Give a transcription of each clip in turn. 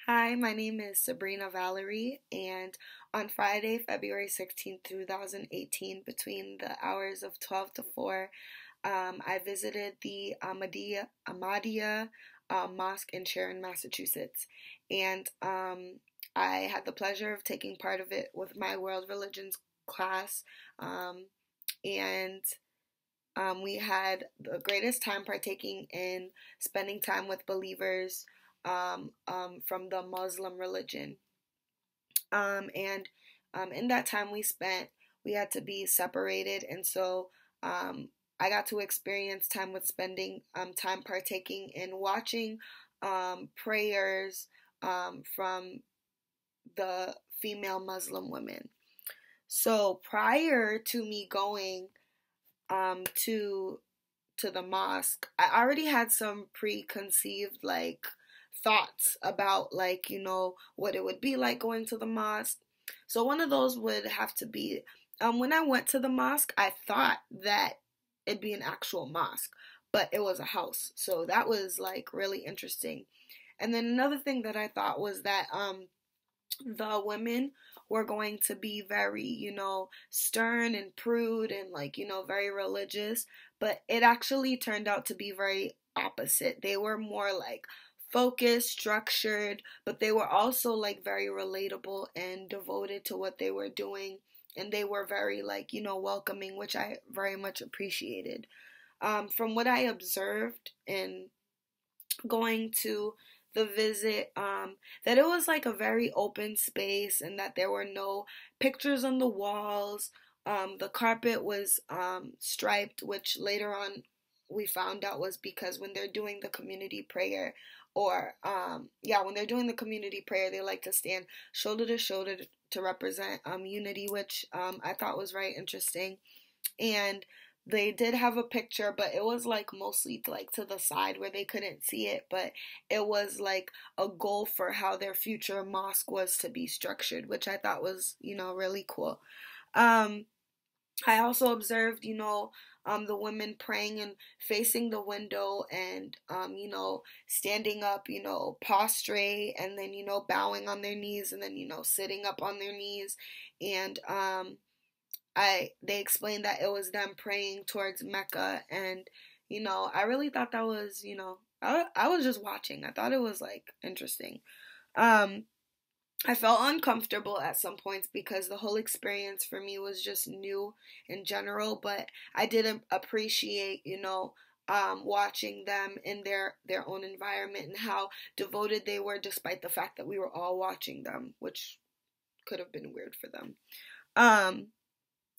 Hi, my name is Sabrina Valerie, and on Friday, February 16th, 2018, between the hours of 12 to 4, I visited the Ahmadiyya Mosque in Sharon, Massachusetts, and I had the pleasure of taking part of it with my world religions class, and we had the greatest time partaking in spending time with believers from the Muslim religion. And in that time we spent, we had to be separated, and so I got to experience time with spending time partaking in watching prayers from the female Muslim women. So prior to me going to the mosque, I already had some preconceived thoughts about what it would be like going to the mosque. So one of those would have to be when I went to the mosque, I thought that it'd be an actual mosque, but it was a house. So that was like really interesting. And then another thing that I thought was that the women were going to be very, stern and prude and very religious, but it actually turned out to be very opposite. They were more like focused, structured, but they were also like very relatable and devoted to what they were doing. And they were very welcoming, which I very much appreciated. From what I observed in going to the visit, that it was like a very open space and that there were no pictures on the walls. The carpet was striped, which later on we found out was because when they're doing the community prayer, or when they're doing the community prayer, they like to stand shoulder to shoulder to represent unity, which I thought was very interesting. And they did have a picture, but it was like mostly like to the side where they couldn't see it, but it was like a goal for how their future mosque was to be structured, which I thought was, really cool. Um, I also observed, the women praying and facing the window and, standing up, prostrate, and then, bowing on their knees, and then, sitting up on their knees. And they explained that it was them praying towards Mecca, and I really thought that was, I was just watching. I thought it was like interesting. Um, I felt uncomfortable at some points because the whole experience for me was just new in general, but I did appreciate, watching them in their own environment and how devoted they were, despite the fact that we were all watching them, which could have been weird for them. Um,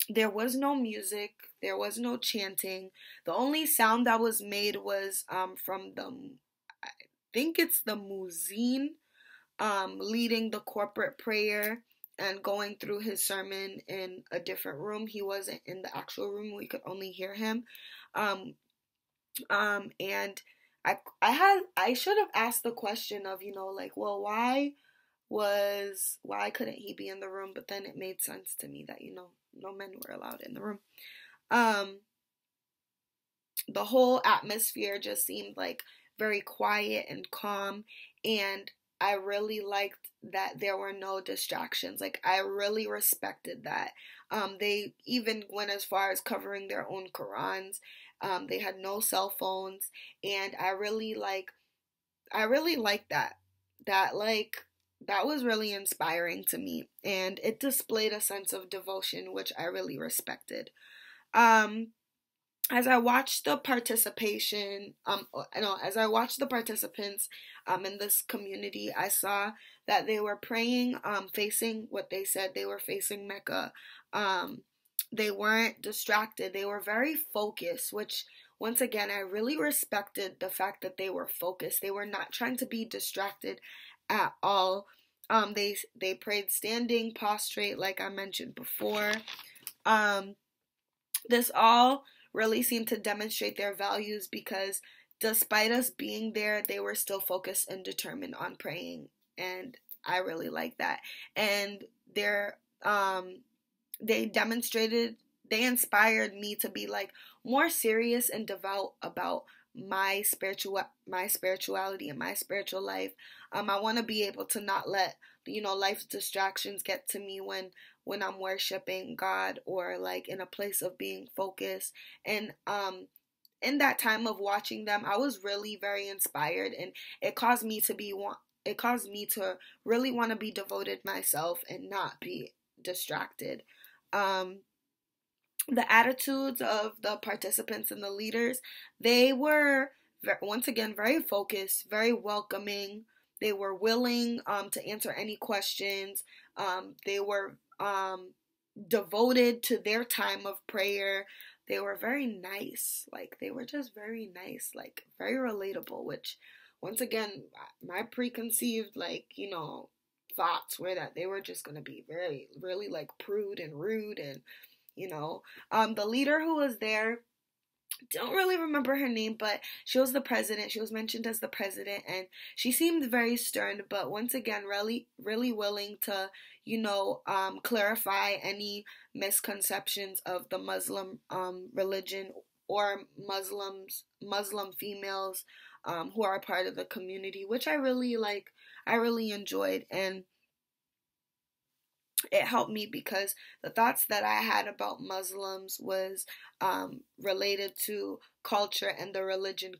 there was no music, there was no chanting. The only sound that was made was from I think it's the muezzin, leading the corporate prayer and going through his sermon in a different room. He wasn't in the actual room, we could only hear him. Um, and I should have asked the question of, well, why couldn't he be in the room? But then it made sense to me that, no men were allowed in the room. Um, the whole atmosphere just seemed like very quiet and calm, and I really liked that there were no distractions. Like, I really respected that. They even went as far as covering their own Qurans. They had no cell phones, and I really like that. That like that was really inspiring to me, and it displayed a sense of devotion, which I really respected. Um, as I watched the participation, no, as I watched the participants in this community, I saw that they were praying, facing what they said they were facing Mecca. Um, they weren't distracted. They were very focused, which once again I really respected the fact that they were focused. They were not trying to be distracted at all. They prayed standing, prostrate, like I mentioned before. Um, this all really seemed to demonstrate their values because despite us being there, they were still focused and determined on praying. And I really like that. And they're they demonstrated, they inspired me to be like more serious and devout about my spirituality and my spiritual life. I want to be able to not let life's distractions get to me when I'm worshiping God, or like in a place of being focused. And in that time of watching them, I was really very inspired, and it caused me to really want to be devoted myself and not be distracted. Um, the attitudes of the participants and the leaders, they were once again very focused, very welcoming. They were willing to answer any questions. They were devoted to their time of prayer. They were very nice. Like, they were just very nice, like very relatable, which once again, my preconceived, like, thoughts were that they were just going to be very, really like prude and rude. And the leader who was there, don't really remember her name, but she was the president. She was mentioned as the president, and she seemed very stern, but once again, really, really willing to, clarify any misconceptions of the Muslim religion, or Muslim females who are a part of the community, which I really enjoyed. And it helped me because the thoughts that I had about Muslims was related to culture and the religion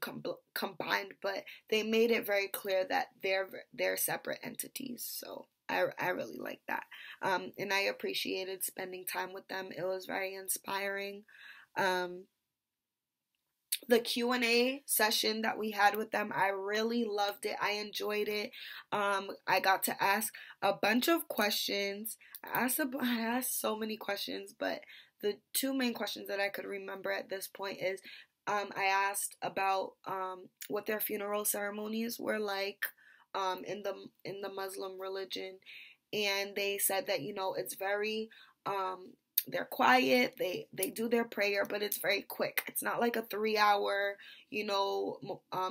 combined, but they made it very clear that they're separate entities. So I really like that, and I appreciated spending time with them. It was very inspiring. The Q&A session that we had with them, I really loved it. I enjoyed it. I got to ask a bunch of questions. I asked so many questions, but the two main questions that I could remember at this point is I asked about what their funeral ceremonies were like in the Muslim religion, and they said that it's very they're quiet, they do their prayer, but it's very quick. It's not like a 3 hour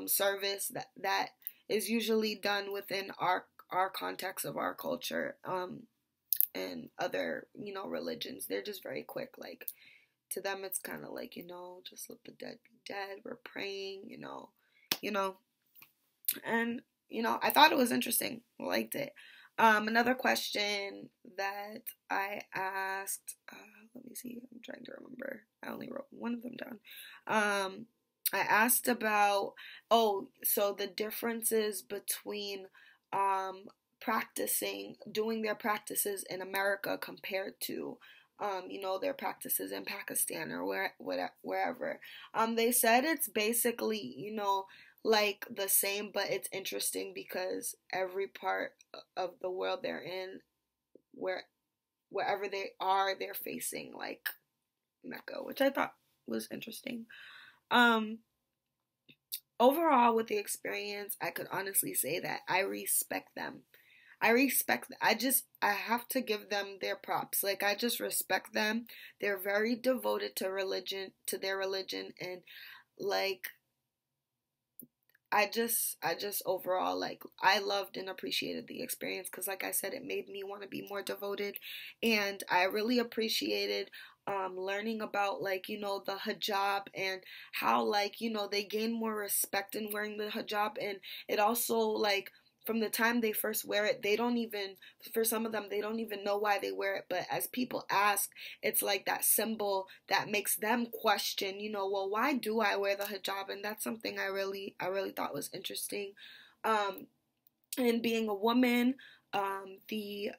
service that is usually done within our context of our culture and other religions. They're just very quick. Like, to them it's kind of like, just let the dead be dead, we're praying, and I thought it was interesting. I liked it. Another question that I asked, let me see, I'm trying to remember. I only wrote one of them down. I asked about, so the differences between doing their practices in America compared to, their practices in Pakistan or wherever. They said it's basically, like the same, but it's interesting because every part of the world they're in, wherever they are, they're facing like Mecca, which I thought was interesting. Overall, with the experience, I could honestly say that I respect them. I have to give them their props. Like, I just respect them. They're very devoted to their religion, and like, I just overall, like, I loved and appreciated the experience because, like I said, it made me want to be more devoted, and I really appreciated learning about, like, the hijab, and how, like, they gain more respect in wearing the hijab. And it also, like, from the time they first wear it, for some of them, they don't even know why they wear it. But as people ask, it's like that symbol that makes them question, well, why do I wear the hijab? And that's something I really thought was interesting. And being a woman, the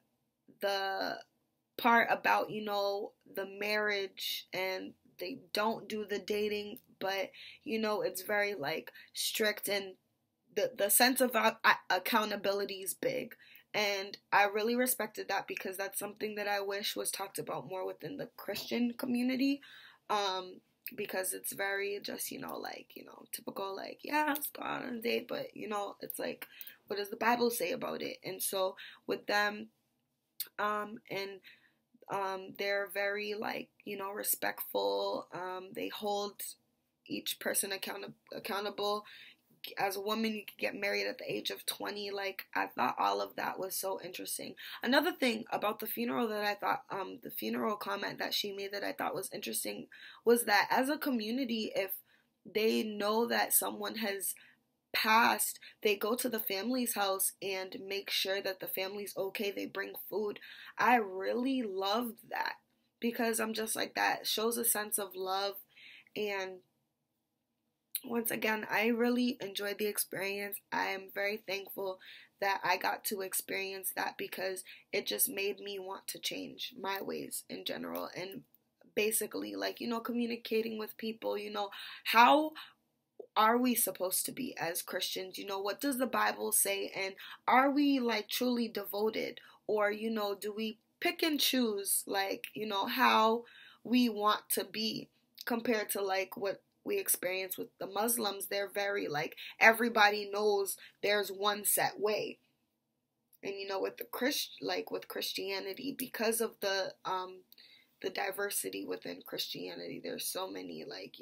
part about, the marriage, and they don't do the dating, but, it's very, like, strict, and the sense of accountability is big. And I really respected that because that's something that I wish was talked about more within the Christian community. Because it's very just, typical, like, yeah, let's go out on a date, but, it's like, what does the Bible say about it? And so with them, they're very, like, respectful. They hold each person accountable. As a woman, you could get married at the age of 20. Like, I thought all of that was so interesting. Another thing about the funeral that I thought, the funeral comment that she made that I thought was interesting, was that as a community, if they know that someone has passed, they go to the family's house and make sure that the family's okay. They bring food. I really loved that because I'm just like, that shows a sense of love. And once again, I really enjoyed the experience. I am very thankful that I got to experience that because it just made me want to change my ways in general. And basically, like, communicating with people, how are we supposed to be as Christians? What does the Bible say? And are we like truly devoted? Or, do we pick and choose, like, how we want to be compared to like what we experience with the Muslims? They're very like, everybody knows there's one set way. And with with Christianity, because of the diversity within Christianity, there's so many, like,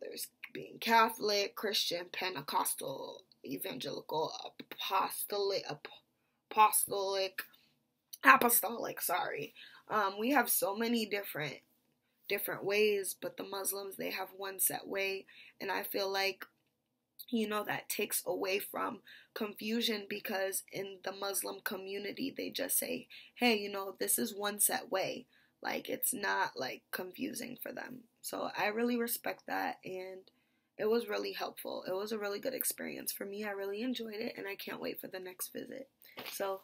there's being Catholic, Christian, Pentecostal, evangelical, apostolic. Sorry, we have so many different ways, but the Muslims, they have one set way, and I feel like that takes away from confusion, because in the Muslim community they just say, hey, this is one set way. Like, it's not like confusing for them. So I really respect that, and it was really helpful. It was a really good experience for me. I really enjoyed it, and I can't wait for the next visit. So